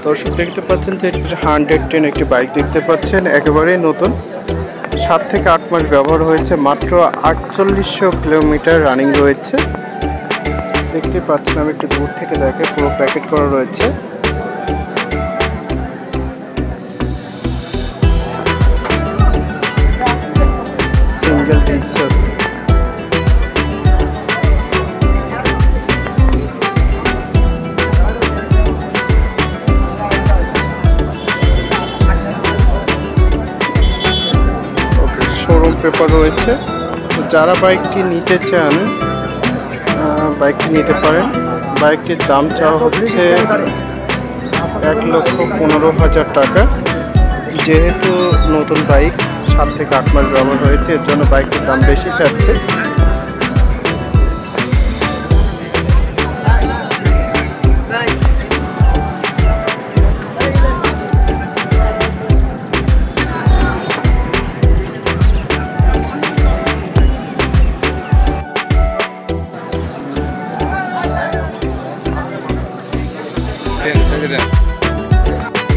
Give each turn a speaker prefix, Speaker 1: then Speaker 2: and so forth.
Speaker 1: দর্শক দেখতে পাচ্ছেন যে 110 একটি বাইক দেখতে পাচ্ছেন, একেবারেই নতুন। 7 থেকে 8 মাস ব্যবহার হয়েছে, মাত্র 4800 কিলোমিটার রানিং রয়েছে। দেখতে পাচ্ছেন, আমি একটু দূর থেকে দেখে, পুরো প্যাকেট করা রয়েছে। সিঙ্গেল ডিস্ক আছে। শোরুম পেপার রয়েছে। যারা বাইকটি নিতে চান বাইকটি নিতে পারেন। বাইকটির দাম চাওয়া হচ্ছে 1,15,000 টাকা। যেহেতু নতুন বাইক, 7 থেকে 8 মাস ব্যবহার হয়েছে, এর জন্য বাইকটির দাম বেশি চাচ্ছে।